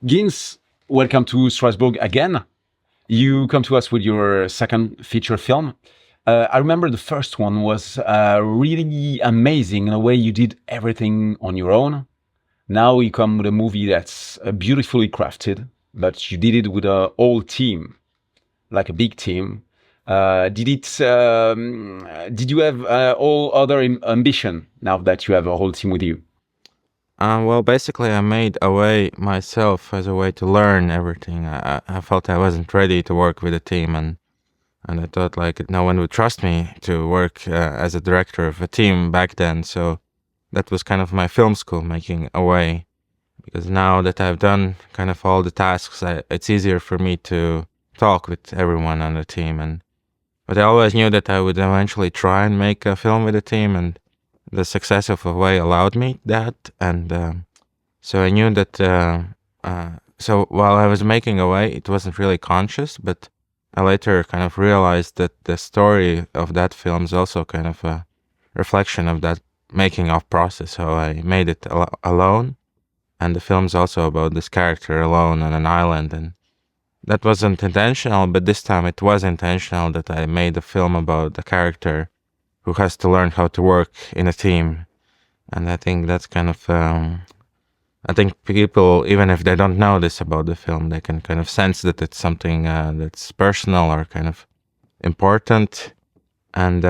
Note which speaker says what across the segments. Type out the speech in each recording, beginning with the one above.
Speaker 1: Gints, welcome to Strasbourg again. You come to us with your second feature film. I remember the first one was really amazing in a way you did everything on your own. Now you come with a movie that's beautifully crafted, but you did it with a whole team, like a big team. Did you have all other ambition now that you have a whole team with you?
Speaker 2: Well, basically, I made a way myself as a way to learn everything. I felt I wasn't ready to work with a team, and I thought like no one would trust me to work as a director of a team back then. So that was kind of my film school, making a way. Because now that I've done kind of all the tasks, it's easier for me to talk with everyone on the team. But I always knew that I would eventually try and make a film with a team, and the success of Away allowed me that, and so I knew that. So while I was making Away, it wasn't really conscious, but I later kind of realized that the story of that film is also kind of a reflection of that making of process. So I made it alone, and the film's also about this character alone on an island, and that wasn't intentional, but this time it was intentional that I made a film about a character who has to learn how to work in a team. And I think that's kind of, I think people, even if they don't know this about the film, they can kind of sense that it's something that's personal or kind of important. And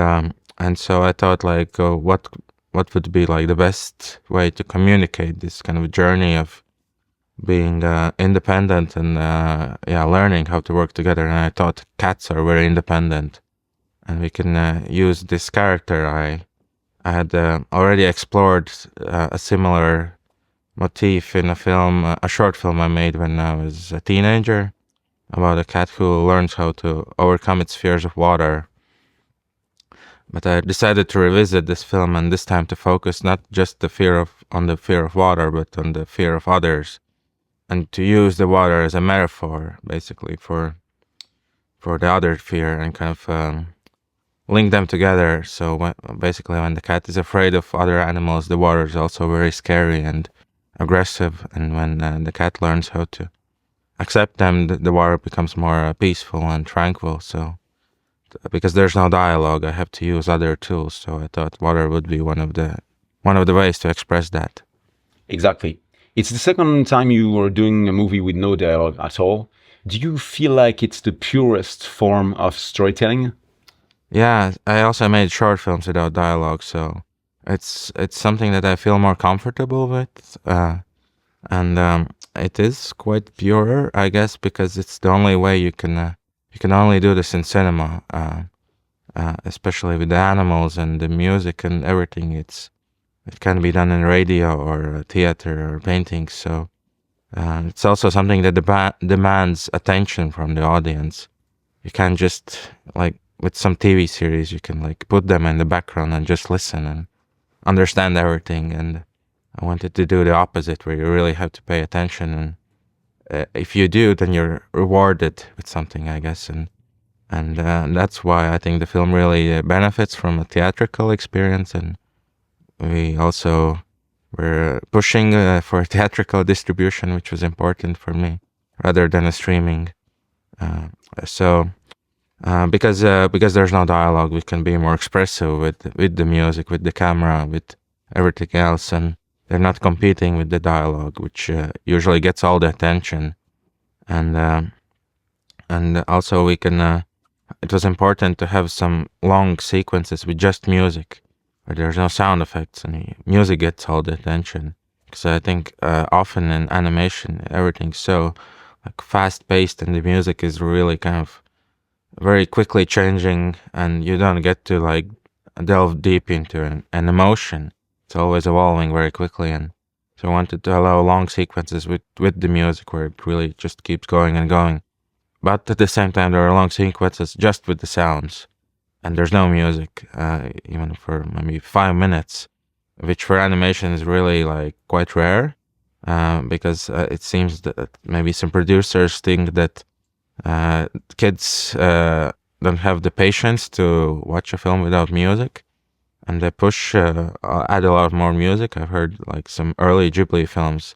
Speaker 2: so I thought like, what would be like the best way to communicate this kind of journey of being independent and learning how to work together. And I thought cats are very independent, and we can use this character. I had already explored a similar motif in a film, a short film I made when I was a teenager, about a cat who learns how to overcome its fears of water. But I decided to revisit this film, and this time to focus not just on the fear of water, but on the fear of others, and to use the water as a metaphor, basically, for the other fear, and kind of link them together. So when the cat is afraid of other animals, the water is also very scary and aggressive. And when the cat learns how to accept them, the water becomes more peaceful and tranquil. So because there's no dialogue, I have to use other tools. So I thought water would be one of the ways to express that.
Speaker 1: Exactly. It's the second time you were doing a movie with no dialogue at all. Do you feel like it's the purest form of storytelling?
Speaker 2: Yeah, I also made short films without dialogue, so it's something that I feel more comfortable with, and it is quite pure, I guess, because it's the only way you can only do this in cinema, especially with the animals and the music and everything. It can be done in radio or theater or painting, so it's also something that demands attention from the audience. You can't just, like with some TV series, you can like put them in the background and just listen and understand everything, and I wanted to do the opposite, where you really have to pay attention, and if you do, then you're rewarded with something, I guess, and that's why I think the film really benefits from a theatrical experience. And we also were pushing for theatrical distribution, which was important for me, rather than a streaming. Because there's no dialogue, we can be more expressive with the music, with the camera, with everything else, and they're not competing with the dialogue, which usually gets all the attention. And also we can. It was important to have some long sequences with just music, where there's no sound effects, and the music gets all the attention. Because I think often in animation, everything's so like fast-paced, and the music is really kind of very quickly changing, and you don't get to like delve deep into an emotion. It's always evolving very quickly, and so I wanted to allow long sequences with the music, where it really just keeps going and going. But at the same time, there are long sequences just with the sounds, and there's no music, even for maybe 5 minutes, which for animation is really like quite rare, because it seems that maybe some producers think that kids don't have the patience to watch a film without music, and they add a lot more music. I've heard like some early Ghibli films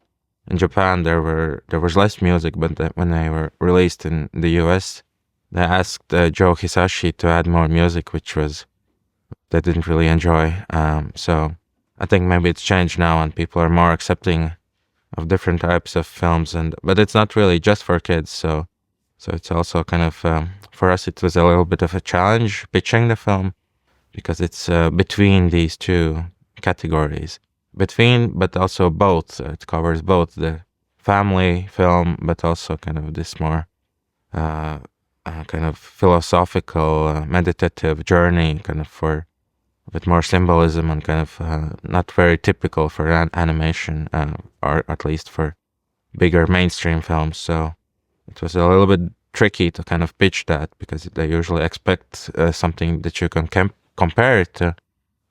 Speaker 2: in Japan there was less music, but when they were released in the US, they asked Joe Hisashi to add more music, which they didn't really enjoy. So I think maybe it's changed now, and people are more accepting of different types of films, but it's not really just for kids. So it's also kind of for us, it was a little bit of a challenge pitching the film, because it's between these two categories. But also both. It covers both the family film, but also kind of this more kind of philosophical, meditative journey, kind of for a bit more symbolism and kind of not very typical for animation, or at least for bigger mainstream films. So it was a little bit tricky to kind of pitch that, because they usually expect something that you can compare it to,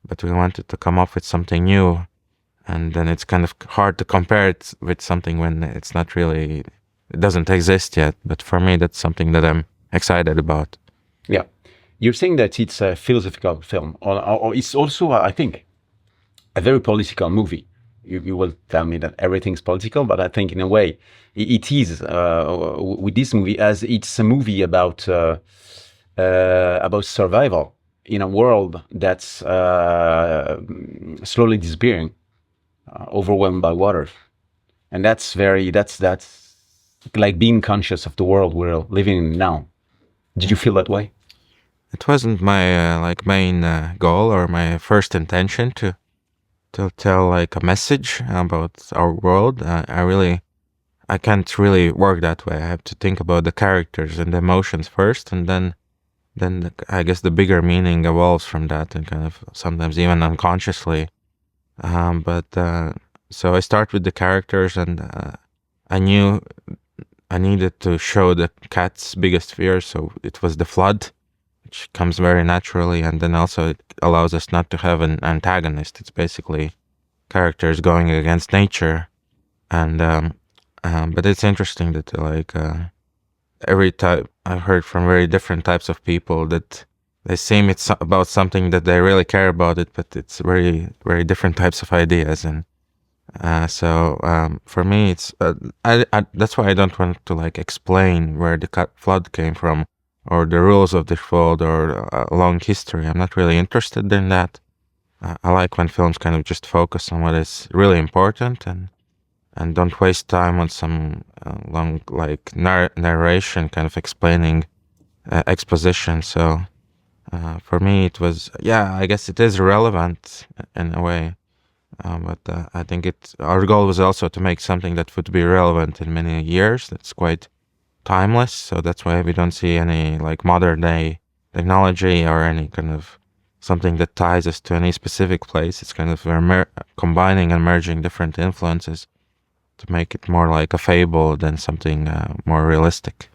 Speaker 2: but we wanted to come up with something new. And then it's kind of hard to compare it with something when it doesn't exist yet. But for me, that's something that I'm excited about.
Speaker 1: Yeah. You're saying that it's a philosophical film, or it's also, I think, a very political movie. You will tell me that everything's political, but I think in a way it is with this movie, as it's a movie about survival in a world that's slowly disappearing. Overwhelmed by water, and that's like being conscious of the world we're living in now. Did you feel that way?
Speaker 2: It wasn't my main goal or my first intention to tell like a message about our world. I can't really work that way. I have to think about the characters and the emotions first, and then I guess the bigger meaning evolves from that, and kind of sometimes even unconsciously. So I start with the characters, and I knew I needed to show the cat's biggest fear, so it was the flood, which comes very naturally, and then also it allows us not to have an antagonist. It's basically characters going against nature, and but it's interesting that every type I've heard from very different types of people that they seem it's about something that they really care about it, but it's very, very different types of ideas. And so for me, it's that's why I don't want to like explain where the flood came from, or the rules of the flood, or a long history. I'm not really interested in that. I like when films kind of just focus on what is really important, and don't waste time on some long like narration, kind of explaining exposition. So. For me, it was, I guess it is relevant in a way, but I think our goal was also to make something that would be relevant in many years, that's quite timeless, so that's why we don't see any like modern day technology or any kind of something that ties us to any specific place. It's kind of combining and merging different influences to make it more like a fable than something more realistic.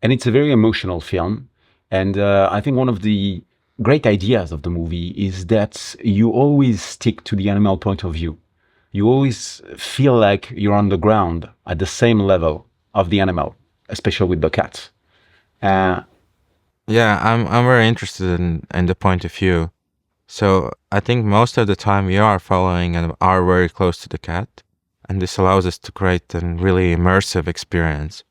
Speaker 1: And it's a very emotional film. And I think one of the great ideas of the movie is that you always stick to the animal point of view. You always feel like you're on the ground at the same level of the animal, especially with the cat.
Speaker 2: I'm very interested in the point of view. So I think most of the time we are following and are very close to the cat, and this allows us to create a really immersive experience.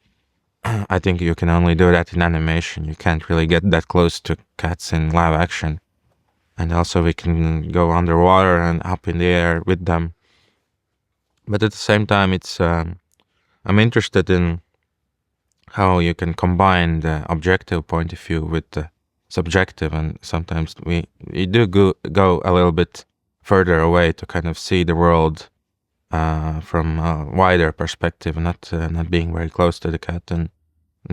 Speaker 2: I think you can only do that in animation. You can't really get that close to cats in live action. And also we can go underwater and up in the air with them. But at the same time, I'm interested in how you can combine the objective point of view with the subjective. And sometimes we do go a little bit further away to kind of see the world from a wider perspective, not being very close to the cat. And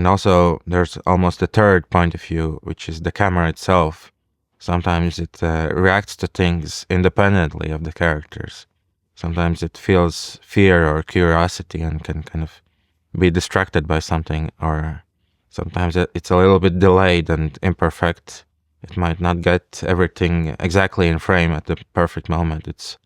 Speaker 2: also there's almost a third point of view, which is the camera itself. Sometimes it reacts to things independently of the characters. Sometimes it feels fear or curiosity and can kind of be distracted by something, or sometimes it's a little bit delayed and imperfect. It might not get everything exactly in frame at the perfect moment. It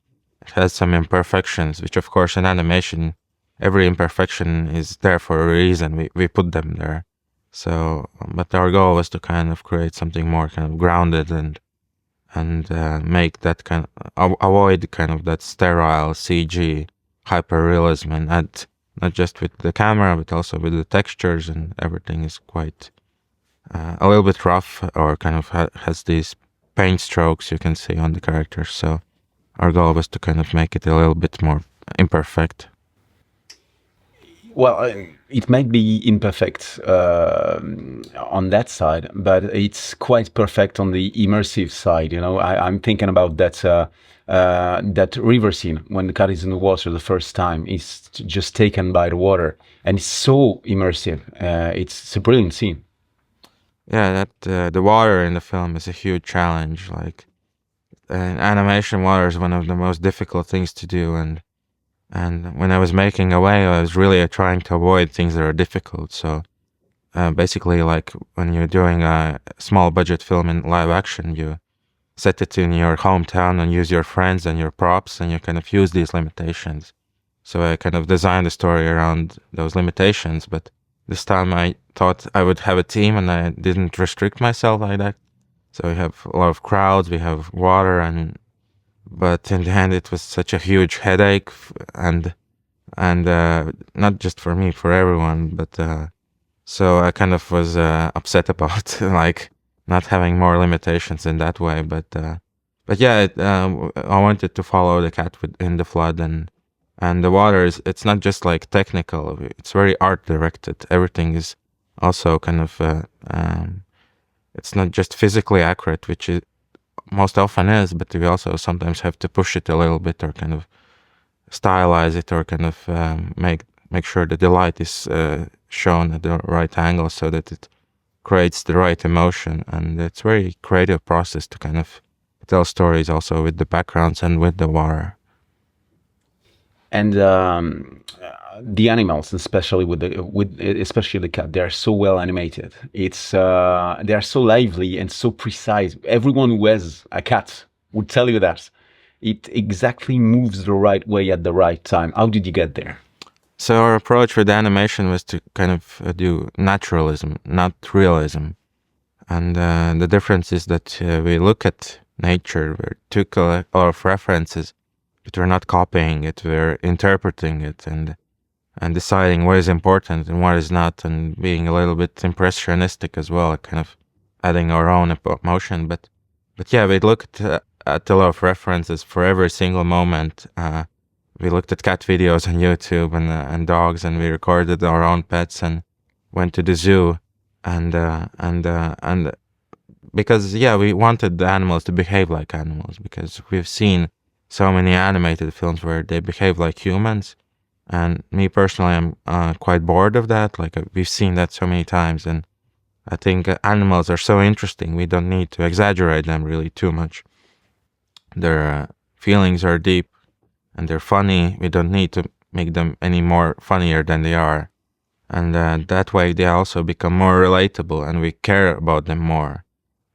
Speaker 2: has some imperfections, which of course in animation, every imperfection is there for a reason. We put them there. So, but our goal was to kind of create something more kind of grounded and make that kind of avoid kind of that sterile CG hyper realism and add not just with the camera but also with the textures, and everything is quite a little bit rough, or kind of has these paint strokes you can see on the characters. So our goal was to kind of make it a little bit more imperfect.
Speaker 1: Well, it might be imperfect on that side, but it's quite perfect on the immersive side. I'm thinking about that river scene when the cat is in the water the first time. It's just taken by the water, and it's so immersive. It's a brilliant scene.
Speaker 2: Yeah, that the water in the film is a huge challenge. Like, animation, water is one of the most difficult things to do, and when I was making Away, I was really trying to avoid things that are difficult. So basically, like when you're doing a small budget film in live action, you set it in your hometown and use your friends and your props, and you kind of use these limitations. So I kind of designed the story around those limitations, but this time I thought I would have a team and I didn't restrict myself like that. So we have a lot of crowds, we have water, but in the end it was such a huge headache, and not just for me, for everyone. But so I kind of was upset about like not having more limitations in that way. But yeah, I wanted to follow the cat in the flood, and the water it's not just like technical, it's very art directed. Everything is also kind of it's not just physically accurate, which it most often is, but we also sometimes have to push it a little bit, or kind of stylize it, or kind of make sure that the light is shown at the right angle so that it creates the right emotion. And it's a very creative process to kind of tell stories also with the backgrounds and with the water.
Speaker 1: And the animals, especially especially the cat, they are so well animated. They are so lively and so precise. Everyone who has a cat would tell you that it exactly moves the right way at the right time. How did you get there?
Speaker 2: So our approach with animation was to kind of do naturalism, not realism. And the difference is that we look at nature, we took a lot of references, but we're not copying it, we're interpreting it and deciding what is important and what is not, and being a little bit impressionistic as well, kind of adding our own emotion. But yeah, we looked at a lot of references for every single moment. We looked at cat videos on YouTube and dogs, and we recorded our own pets and went to the zoo, and because we wanted the animals to behave like animals, because we've seen so many animated films where they behave like humans. And me personally, I'm quite bored of that. Like, we've seen that so many times, and I think animals are so interesting. We don't need to exaggerate them really too much. Their feelings are deep, and they're funny. We don't need to make them any more funnier than they are. And that way they also become more relatable, and we care about them more.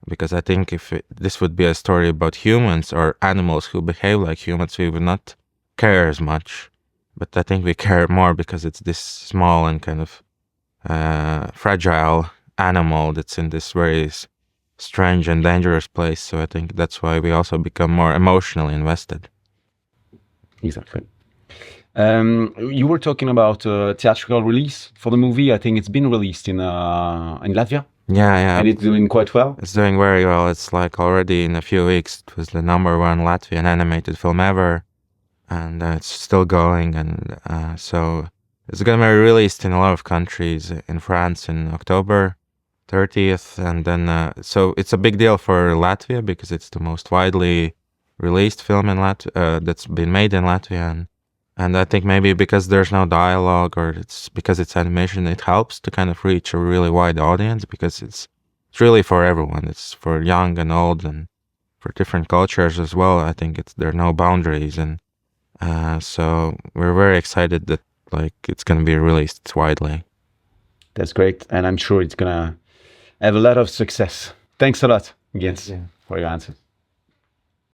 Speaker 2: Because I think if this would be a story about humans or animals who behave like humans, we would not care as much. But I think we care more because it's this small and kind of fragile animal that's in this very strange and dangerous place. So I think that's why we also become more emotionally invested.
Speaker 1: Exactly. You were talking about theatrical release for the movie. I think it's been released in Latvia.
Speaker 2: Yeah.
Speaker 1: And it's doing quite well.
Speaker 2: It's doing very well. It's like already in a few weeks, it was the #1 Latvian animated film ever. And it's still going, and so it's going to be released in a lot of countries. In France in October 30th, and then so it's a big deal for Latvia because it's the most widely released film in that's been made in Latvia, and I think maybe because there's no dialogue, or it's because it's animation, it helps to kind of reach a really wide audience, because it's really for everyone. It's for young and old, and for different cultures as well. I think there are no boundaries, and so we're very excited that it's going to be released widely.
Speaker 1: That's great, and I'm sure it's going to have a lot of success. Thanks a lot, Gints, for your answers.